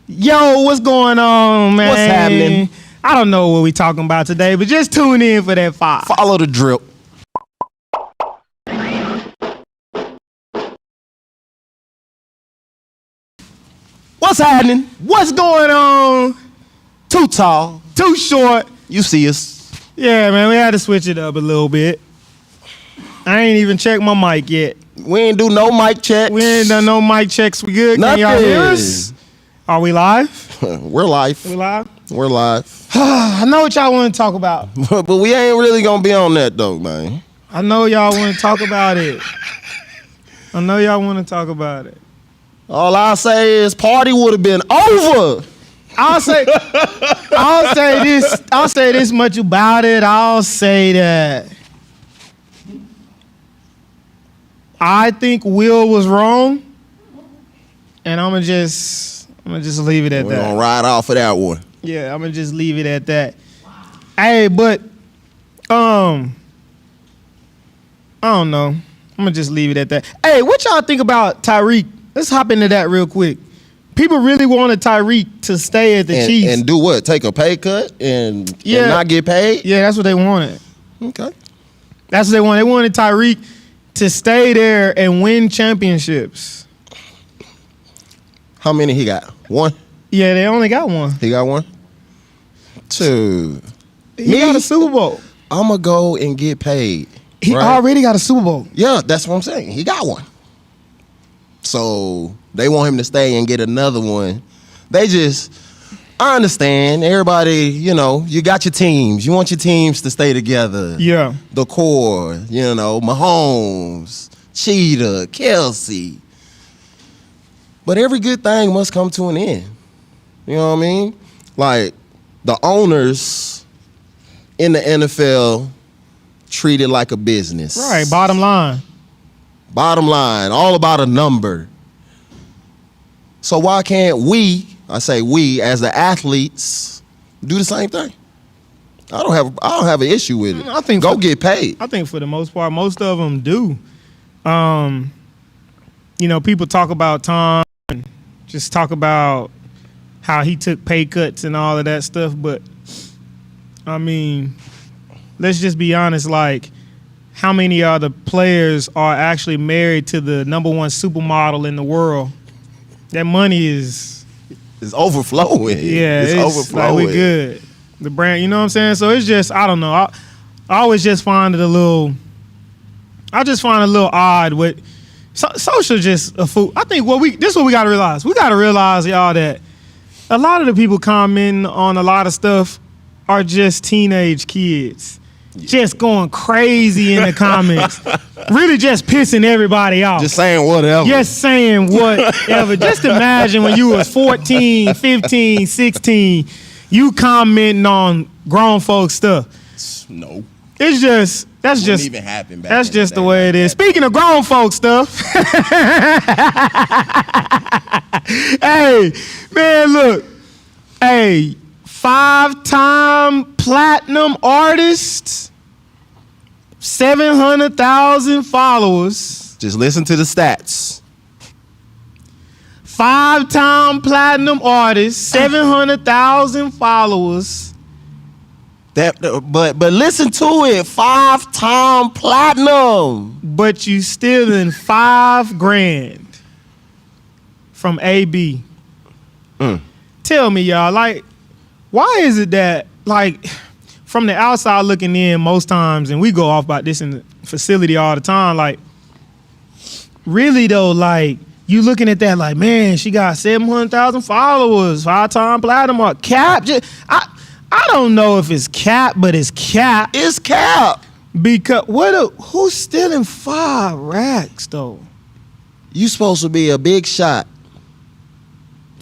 Yo, what's going on, man? What's happening? I don't know what we talking about today, but just tune in for that fire. Follow the drip. What's happening? What's going on? Too tall. Too short. You see us. Yeah, man, we had to switch it up a little bit. I ain't even checked my mic yet. We ain't do no mic checks. We ain't done no mic checks. We good? Can y'all hear us? Are we live? We're live. We live? We're live. I know what y'all want to talk about. But we ain't really gonna be on that though, man. I know y'all want to talk about it. I know y'all want to talk about it. All I'll say is party would have been over. I'll say this much about it. I'll say that I think Will was wrong, and I'm gonna just leave it at We're that. gonna ride off of that one. Yeah, I'm gonna just leave it at that. Hey, but I don't know. I'm gonna just leave it at that. Hey, what y'all think about Tyreek? Let's hop into that real quick. People really wanted Tyreek to stay at the Chiefs. And do what? Take a pay cut and not get paid? Yeah, that's what they wanted. Okay. That's what they wanted. They wanted Tyreek to stay there and win championships. How many he got? One? Yeah, they only got one. He got one? Two. He got a Super Bowl. I'm going to go and get paid. He already got a Super Bowl. Yeah, that's what I'm saying. He got one. So they want him to stay and get another one. I understand. Everybody, you got your teams. You want your teams to stay together. Yeah. The core, Mahomes, Cheetah, Kelsey. But every good thing must come to an end. You know what I mean? Like, the owners in the NFL treat it like a business. Right, bottom line. Bottom line, all about a number. So why can't we, I say we, as the athletes, do the same thing? I don't have an issue with it. I think get paid. I think for the most part, most of them do. People talk about Tom and just talk about how he took pay cuts and all of that stuff, but I mean, let's just be honest, like, how many of the players are actually married to the number one supermodel in the world? That money is... It's overflowing. Yeah, it's overflowing. Like, we good. The brand, you know what I'm saying? So it's just, I don't know. I always just find it a little... I just find it a little odd with... social just a fool. I think this is what we got to realize. We got to realize, y'all, that a lot of the people commenting on a lot of stuff are just teenage kids. Just going crazy in the comments. Really just pissing everybody off. Just saying whatever. Just imagine when you was 14, 15, 16, you commenting on grown folks stuff. No. That's just even happen back that's just the way it is. Speaking of grown folk stuff. Hey, man, look. Hey, 5-time platinum artist, 700,000 followers. Just listen to the stats. 5-time platinum artist, 700,000 followers. But listen to it, 5-time platinum. But you still in $5,000 from AB. Tell me, y'all, like, why is it that, like, from the outside looking in most times, and we go off about this in the facility all the time, like, really though, like, you looking at that like, man, she got 700,000 followers, 5-time platinum, cap. I don't know if it's cap, but it's cap. It's cap. Because who's stealing 5 racks though? You supposed to be a big shot.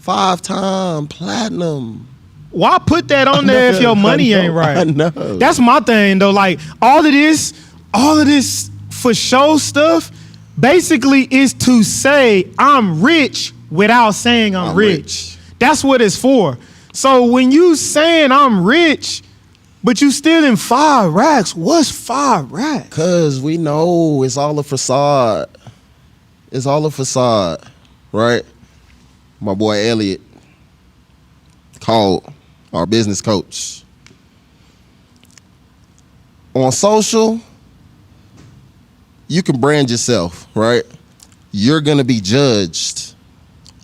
5-time platinum. Why put that on there if your money ain't right? I know. That's my thing though. Like all of this for show stuff basically is to say I'm rich without saying I'm rich. That's what it's for. So when you saying I'm rich, but you still in 5 racks, what's 5 racks? Cause we know it's all a facade. It's all a facade, right? My boy Elliot, called our business coach. On social, you can brand yourself, right? You're gonna be judged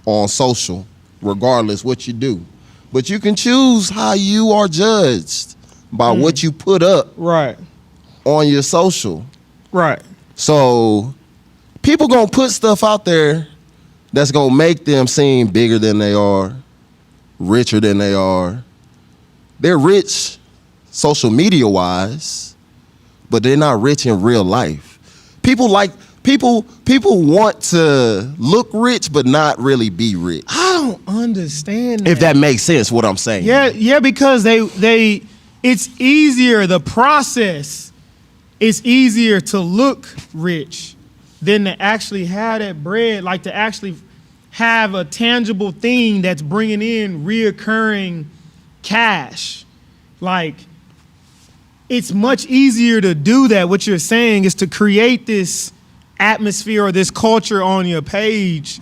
on social, regardless what you do. But you can choose how you are judged by what you put up Right. on your social. Right. So people gonna put stuff out there that's gonna make them seem bigger than they are, richer than they are. They're rich social media wise, but they're not rich in real life. People want to look rich but not really be rich. I don't understand that. If that makes sense what I'm saying. Yeah, because they it's easier, the process is easier to look rich than to actually have that bread, like to actually have a tangible thing that's bringing in reoccurring cash. Like, it's much easier to do that. What you're saying is to create this atmosphere or this culture on your page.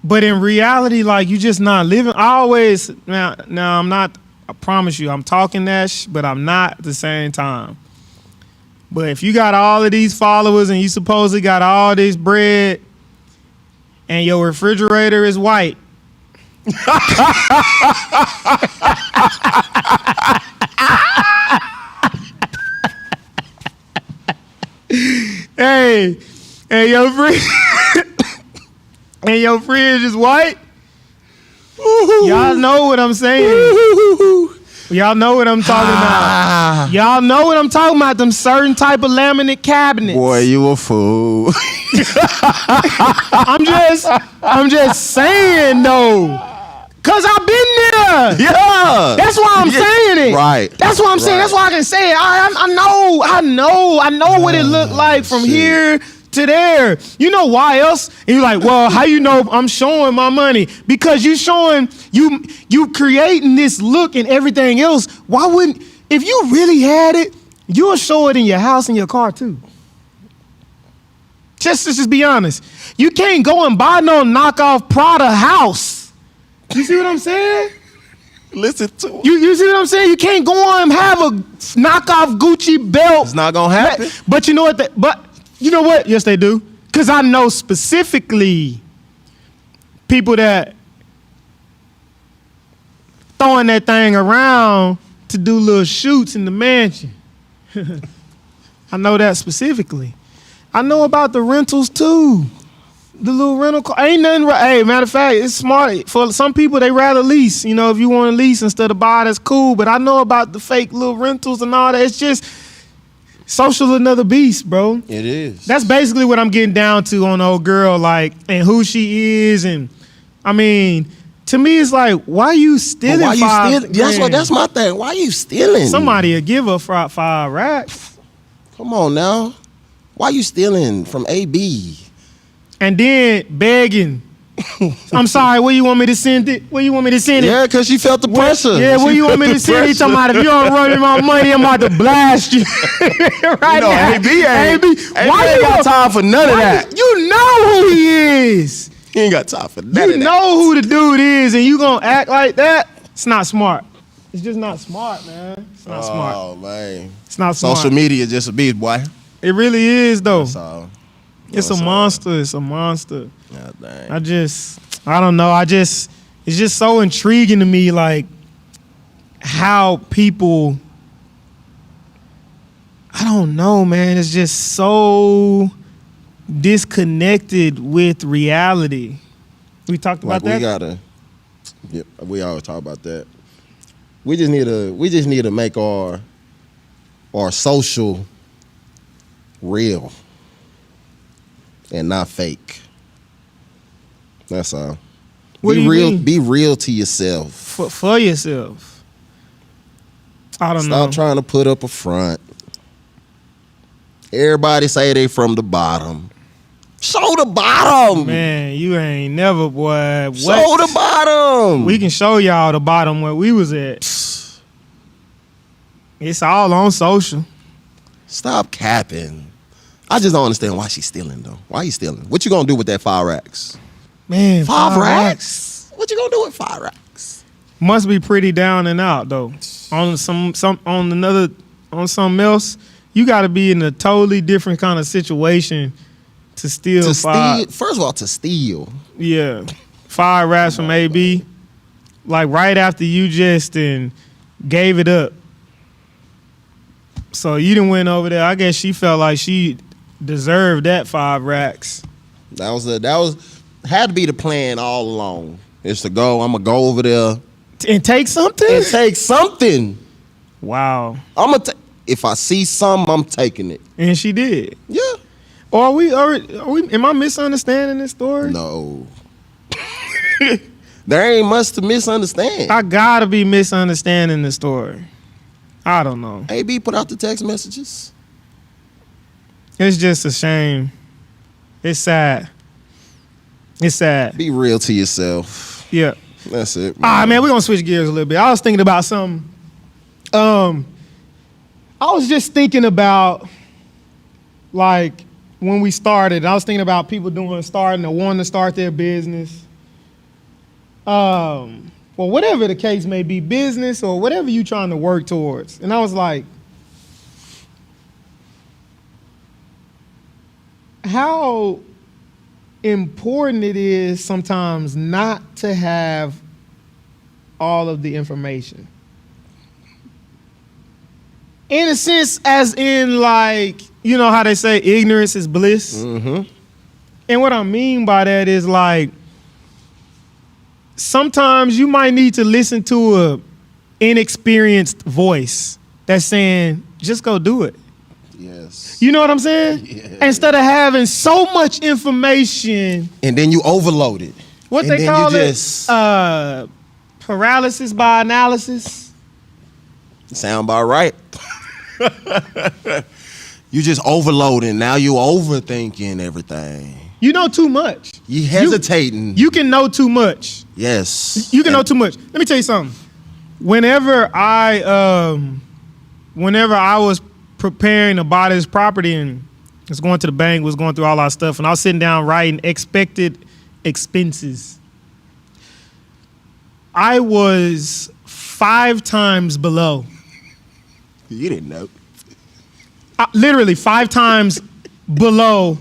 But in reality, like, you just not living. I always, now I'm not, I promise you, I'm talking that but I'm not at the same time. But if you got all of these followers and you supposedly got all this bread and your refrigerator is white, hey, and your fridge and your fridge is white, y'all know what I'm saying. Y'all know what I'm talking about. Y'all know what I'm talking about. Them certain type of laminate cabinets. Boy, you a fool. I'm just saying though. Cause I've been there. Yeah. That's why I'm saying it. Right. That's what I'm saying. That's why I can say it. I know what it looked like from here to there. You know why else? And you're like, well, how you know I'm showing my money? Because you showing, you creating this look and everything else. Why wouldn't, if you really had it, you'll show it in your house and your car too. Just be honest. You can't go and buy no knockoff Prada house. You see what I'm saying? Listen to it. You see what I'm saying? You can't go and have a knockoff Gucci belt. It's not gonna happen. But you know what? But you know what? Yes, they do. Because I know specifically people that throwing that thing around to do little shoots in the mansion. I know that specifically. I know about the rentals too. The little rental car. Ain't nothing right. Hey, matter of fact, it's smart. For some people, they rather lease. You know, if you want to lease instead of buy, that's cool. But I know about the fake little rentals and all that. It's just social another beast, bro. It is. That's basically what I'm getting down to on the old girl, like, and who she is. And I mean, to me, it's like, why you stealing? But why you stealing? That's my thing. Why you stealing? Somebody will give her 5 racks. Come on now. Why you stealing from AB? And then begging. I'm sorry, where you want me to send it? Where you want me to send it? Yeah, because she felt the pressure. Yeah, where you want me to send it? Talking about if you don't run me my money, I'm about to blast you. Right now. AB ain't why you got time for none of that. You know who he is. He ain't got time for none of that. You know who the dude is, and you gonna act like that? It's not smart. It's just not smart, man. It's not smart. Oh, man. It's not smart. Social media just a beast, boy. It really is, though. That's all. It's a monster. It's a monster. God dang. I don't know. It's just so intriguing to me, like, how people, I don't know, man. It's just so disconnected with reality. We talked about that? We always talk about that. We just need to make our social real and not fake. That's all. What do you mean? Be real to yourself. For yourself. I don't know. Stop trying to put up a front. Everybody say they from the bottom. Show the bottom. Man, you ain't never, boy. What? Show the bottom. We can show y'all the bottom where we was at. It's all on social. Stop capping. I just don't understand why she's stealing, though. Why you stealing? What you gonna do with that 5 racks? Man, 5 racks? What you gonna do with 5 racks? Must be pretty down and out though. On something else, you got to be in a totally different kind of situation to steal To five. steal, first of all, to steal. Yeah, 5 raps from AB. Like right after you just gave it up. So you didn't win over there. I guess she felt like she deserved that 5 racks. That was had to be the plan all along. Is to go. I'm gonna go over there And take something? and take something. Wow. If I see something, I'm taking it. And she did. Yeah. Or are we am I misunderstanding this story? No. There ain't much to misunderstand. I gotta be misunderstanding the story. I don't know. AB put out the text messages. It's just a shame. It's sad. It's sad. Be real to yourself. Yeah. That's it. All right, man, we're gonna switch gears a little bit. I was thinking about something. I was just thinking about like when we started, I was thinking about people starting or wanting to start their business. Well, whatever the case may be, business or whatever you're trying to work towards. And I was like, how important it is sometimes not to have all of the information. In a sense, as in like, you know how they say ignorance is bliss? Mm-hmm. And what I mean by that is like, sometimes you might need to listen to a inexperienced voice that's saying, just go do it. Yes. You know what I'm saying? Yeah. Instead of having so much information. And then you overload it. What And they then call you it? just- Paralysis by analysis. Sound about right. You just overloading. Now you overthinking everything. You know too much. You hesitating. You can know too much. Yes. You can know too much. Let me tell you something. Whenever I was preparing to buy this property and was going to the bank, was going through all our stuff, and I was sitting down writing expected expenses, I was 5 times below. You didn't know. Literally 5 times below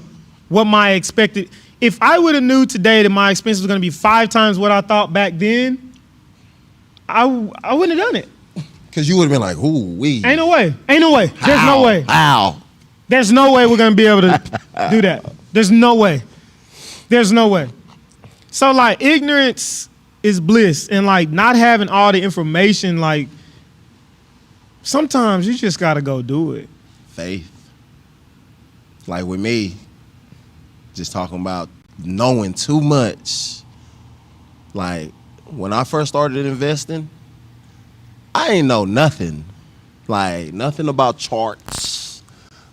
what my expected. If I would have knew today that my expense was going to be 5 times what I thought back then, I wouldn't have done it. Because you would have been like, ooh, wee. Ain't no way. Ain't no way. There's no way. How? There's no way we're going to be able to do that. There's no way. There's no way. So, like, ignorance is bliss. And, like, not having all the information, like, sometimes you just got to go do it. Faith. Like with me, just talking about knowing too much. Like, when I first started investing, I ain't know nothing. Like, nothing about charts.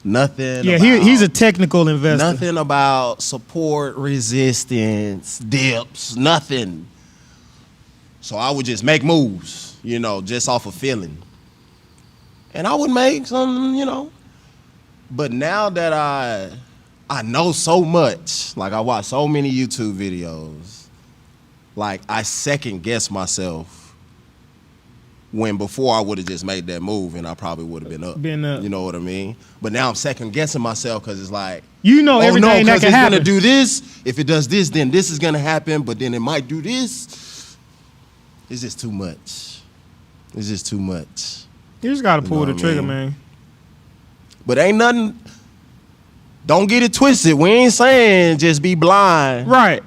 Nothing Yeah, about, he's a technical investor. nothing about support, resistance, dips, nothing. So I would just make moves, just off of feeling. And I would make some, But now that I know so much, like I watch so many YouTube videos, like I second guess myself when before I would have just made that move and I probably would have been up. You know what I mean? But now I'm second guessing myself because it's like, everything that can it's happen. gonna do this. If it does this, then this is gonna happen. But then it might do this. It's just too much. It's just too much. You just got to pull know the what I trigger, mean? man. But ain't nothing. Don't get it twisted. We ain't saying just be blind. Right.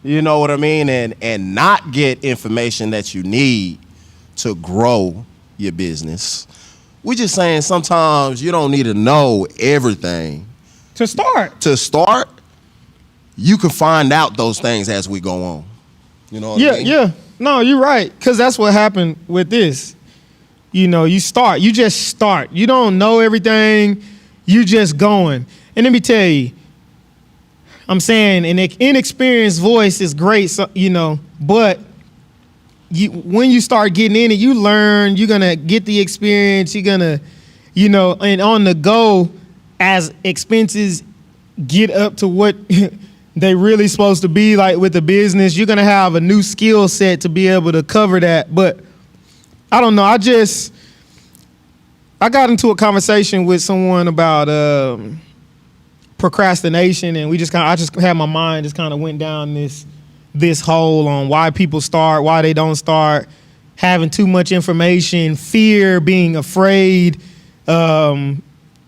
You know what I mean? And not get information that you need to grow your business. We're just saying sometimes you don't need to know everything. To start. To start, you can find out those things as we go on. You know what I mean? Yeah. No, you're right. Because that's what happened with this. You just start. You don't know everything. You just going. And let me tell you, I'm saying an inexperienced voice is great, but when you start getting in it, you learn, you're going to get the experience, you're going to, and on the go, as expenses get up to what they really supposed to be, like with the business, you're going to have a new skill set to be able to cover that. But I don't know. I got into a conversation with someone about procrastination, and I just had my mind just kind of went down this hole on why people start, why they don't start, having too much information, fear, being afraid, and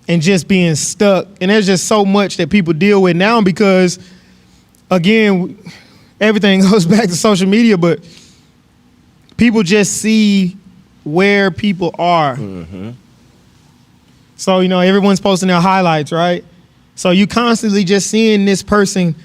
just being stuck. And there's just so much that people deal with now because, again, everything goes back to social media, but people just see where people are. Mm-hmm. So, everyone's posting their highlights, right? So you constantly just seeing this person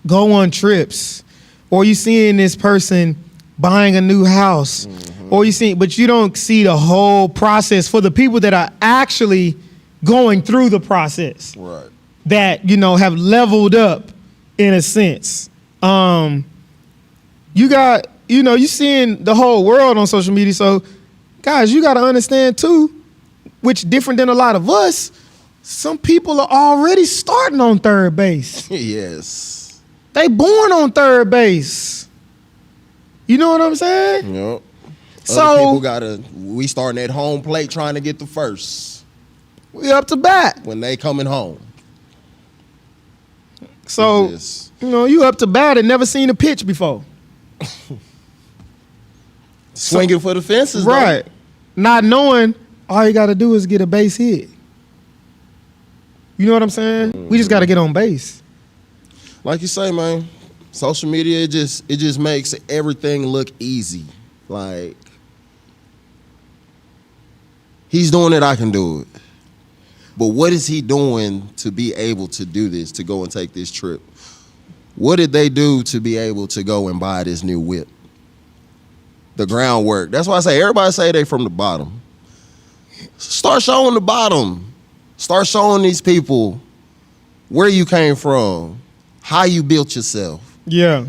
go on trips, or you seeing this person buying a new house, but you don't see the whole process for the people that are actually going through the process. Right. That, have leveled up in a sense. You got, you seeing the whole world on social media. So guys, you got to understand too, which different than a lot of us, some people are already starting on third base. Yes. They born on third base. You know what I'm saying? Yep. So we starting at home plate trying to get the first. We up to bat. When they coming home. So, you up to bat and never seen a pitch before. Swinging for the fences, right? Though. Not knowing all you got to do is get a base hit. You know what I'm saying? Mm-hmm. We just got to get on base. Like you say, man, social media it just makes everything look easy. Like he's doing it, I can do it. But what is he doing to be able to do this, to go and take this trip? What did they do to be able to go and buy this new whip? The groundwork. That's why I say everybody say they from the bottom. Start showing the bottom. Start showing these people where you came from, how you built yourself. Yeah.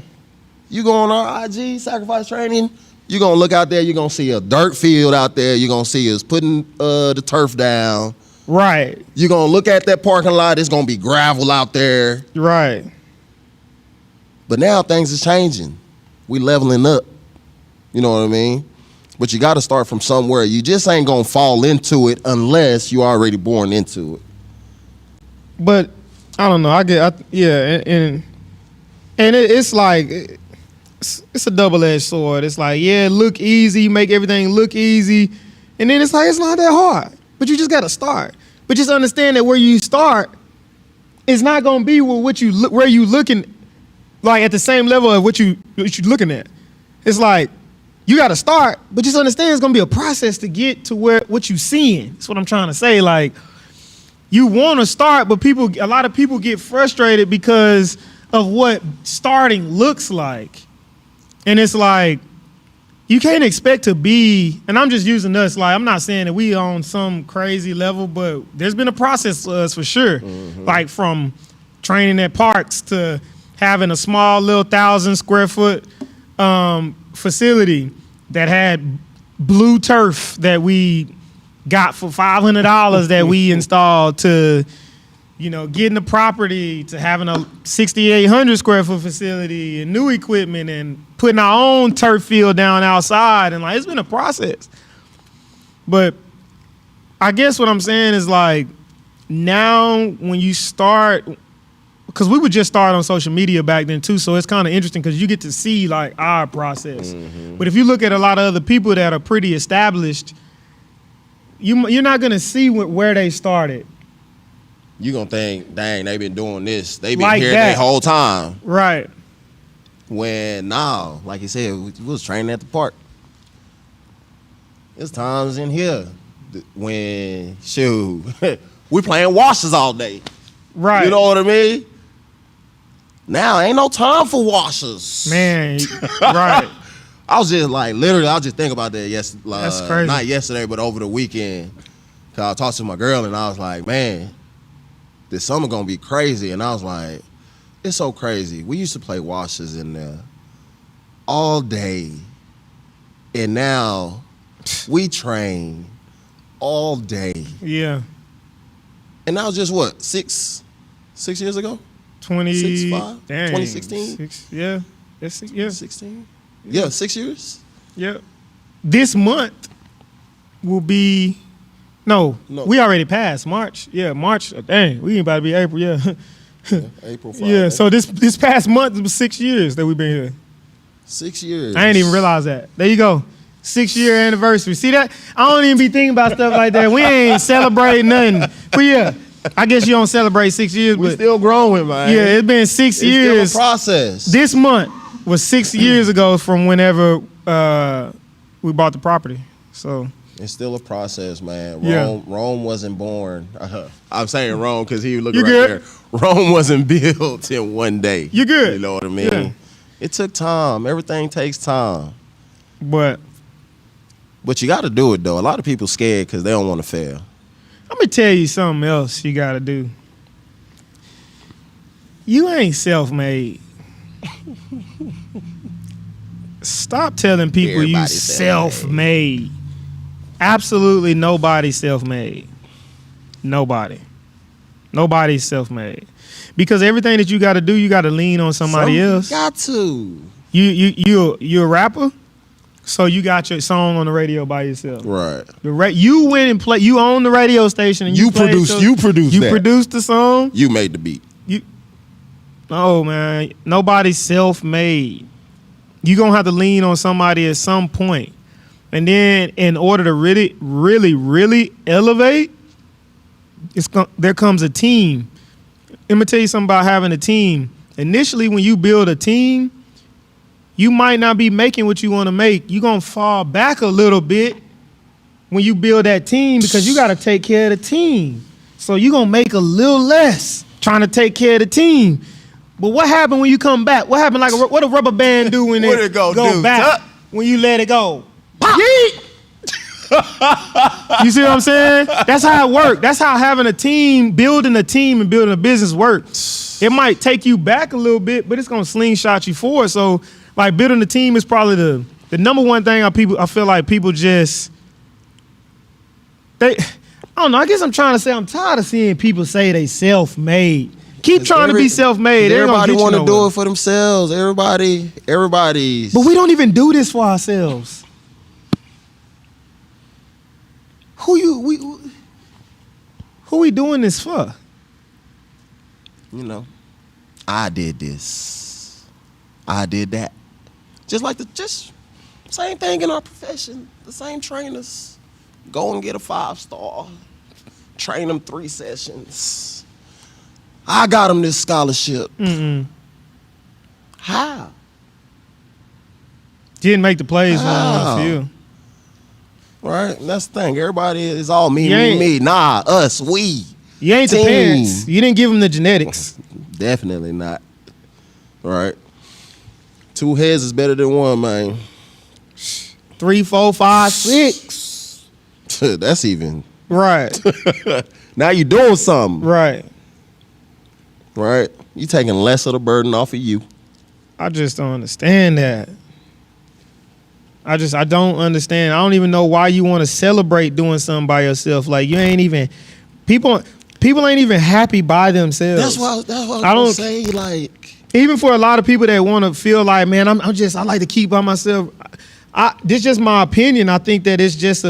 You go on our IG, Sacrifice Training, you're going to look out there, you're going to see a dirt field out there, you're going to see us putting the turf down. Right. You're going to look at that parking lot, it's going to be gravel out there. Right. But now things is changing. We leveling up. You know what I mean? But you got to start from somewhere. You just ain't going to fall into it unless you already born into it. But I don't know. And it's like it's a double-edged sword. It's like, yeah, look easy, make everything look easy, and then it's like it's not that hard. But you just got to start. But just understand that where you start, it's not going to be where you looking like at the same level of what you looking at. It's like you got to start, but just understand it's going to be a process to get to what you seeing. That's what I'm trying to say. Like, you want to start, but a lot of people get frustrated because of what starting looks like. And it's like, you can't expect to be, and I'm just using us, like, I'm not saying that we on some crazy level, but there's been a process for us for sure. Mm-hmm. Like from training at parks to having a small little 1,000 square foot facility that had blue turf that we got for $500 that we installed to, getting the property, to having a 6,800 square foot facility and new equipment and putting our own turf field down outside. And like, it's been a process. But I guess what I'm saying is like, now when you start, because we would just start on social media back then too, so it's kind of interesting because you get to see like our process. Mm-hmm. But if you look at a lot of other people that are pretty established, you're not gonna see where they started. You're gonna think, dang, they've been doing this. They've been like here that the whole time. Right. When now, like you said, we was training at the park. There's times in here when we playing washers all day. Right. You know what I mean? Now ain't no time for washers. Man, right. I was just like, literally, I was just thinking about that That's crazy. Not yesterday, but over the weekend. Cause I talked to my girl and I was like, man, this summer gonna be crazy. And I was like, it's so crazy. We used to play washers in there all day. And now we train all day. Yeah. And that was just what, six years ago? 2016? Yeah. 16? Yeah, 6 years? Yeah. This month will be. No, No. we already passed March. Yeah, March. Dang, we ain't about to be April. Yeah, April 5th. yeah. So this past month was 6 years that we've been here. 6 years. I didn't even realize that. There you go. 6-year anniversary. See that? I don't even be thinking about stuff like that. We ain't celebrating nothing. But yeah, I guess you don't celebrate 6 years, We but still growing, man. yeah, it's been 6 It's years. still a process. This month was 6 years ago from whenever we bought the property. So It's still a process, man. Yeah. Rome wasn't born. I'm saying Rome because he was looking You right good? there. Rome wasn't built in one day. You good? You know what I mean? Yeah. It took time. Everything takes time. but But you got to do it, though. A lot of people scared because they don't want to fail. I'm gonna tell you something else you gotta do. You ain't self-made. Stop telling people you Everybody's self-made. Absolutely nobody's self-made. Nobody. Nobody's self-made. Because everything that you gotta do, you gotta lean on somebody else. Got to. You a rapper, so you got your song on the radio by yourself. Right. You went and play. You own the radio station. And You played produced- your- you produced You that. produced the song. You made the beat. No, man. Nobody's self-made. You're going to have to lean on somebody at some point. And then in order to really, really, really elevate, there comes a team. Let me tell you something about having a team. Initially, when you build a team, you might not be making what you want to make. You're going to fall back a little bit when you build that team because you got to take care of the team. So you're going to make a little less trying to take care of the team. But what happened when you come back? What happened? What a rubber band do when What it go do? back? When you let it go. Yeet! You see what I'm saying? That's how it works. That's how having a team, building a team and building a business works. It might take you back a little bit, but it's gonna slingshot you forward. So, like, building a team is probably the number one thing I feel like people just I don't know. I guess I'm trying to say I'm tired of seeing people say they self-made. Keep trying to be self-made. Everybody want to do it for themselves. Everybody's. But we don't even do this for ourselves. Who we doing this for? You know, I did this. I did that. Just same thing in our profession. The same trainers. Go and get a 5-star. Train them 3 sessions. I got them this scholarship. How? Didn't make the plays for How? you. Right? And that's the thing. Everybody is all me, You ain't- me. Nah, us, we. You ain't the Team. parents. You didn't give them the genetics. Definitely not. Right? 2 heads is better than 1, man. 3, 4, 5, 6. That's even. Right. Now you're doing something. Right. Right? You taking less of the burden off of you. I just don't understand that. I don't understand. I don't even know why you want to celebrate doing something by yourself. Like, you ain't even people ain't even happy by themselves. That's what I was I don't- gonna say. Like, Even for a lot of people that want to feel like, man, I like to keep by myself. This is just my opinion. I think that it's just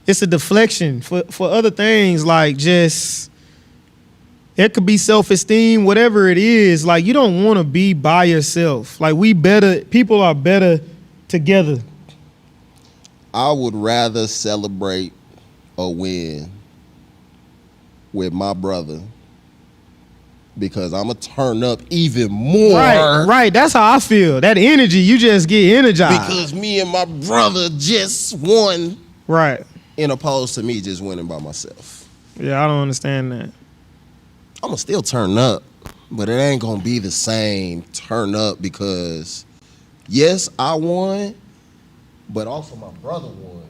it's a deflection for other things, like just it could be self-esteem, whatever it is. Like, you don't want to be by yourself. Like, people are better together. I would rather celebrate a win with my brother because I'm gonna turn up even more. Right. That's how I feel. That energy, you just get energized. Because me and my brother just won, Right. in opposed to me just winning by myself. Yeah, I don't understand that. I'm gonna still turn up, but it ain't gonna be the same turn up because, yes, I won, but also my brother won.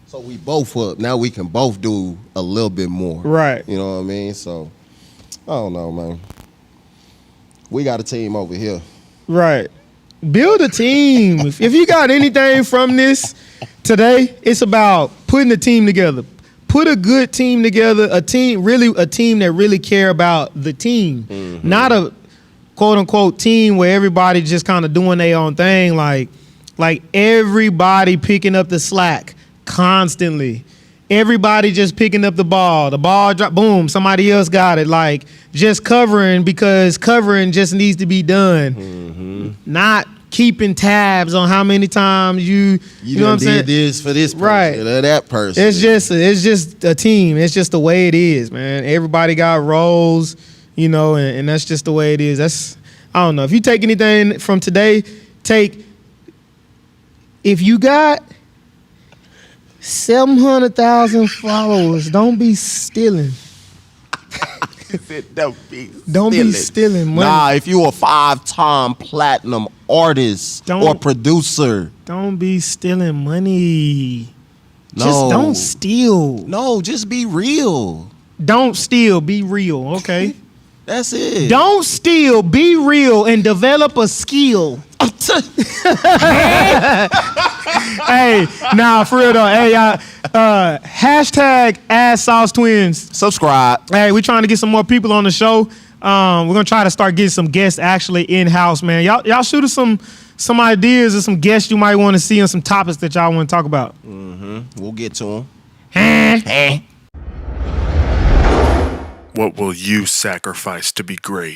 So we both up. Now we can both do a little bit more. Right. You know what I mean? So, I don't know, man. We got a team over here. Right. Build a team. If you got anything from this today, it's about putting a team together. Put a good team together, a team that really care about the team. Mm-hmm. Not a quote unquote team where everybody just kind of doing their own thing, like everybody picking up the slack. constantly. Everybody just picking up the ball drop, boom, somebody else got it. Like just covering because covering just needs to be done. Not keeping tabs on how many times you know what I'm saying. Did this for this person, Right. or that person. It's just a team. It's just the way it is, man. Everybody got roles, you know, and that's just the way it is. I don't know. If you take anything from today, if you got 700,000 followers, don't be stealing. Don't be stealing money. Nah, if you a 5-time platinum artist or producer. Don't be stealing money. No. Just don't steal. No, just be real. Don't steal. Be real. Okay. That's it. Don't steal. Be real and develop a skill. Hey, nah, for real though. Hey, hashtag Ass Sauce Twins. Subscribe. Hey, we're trying to get some more people on the show. We're gonna try to start getting some guests actually in house, man. Y'all shoot us some ideas or some guests you might want to see on some topics that y'all want to talk about. We'll get to them. What will you sacrifice to be great?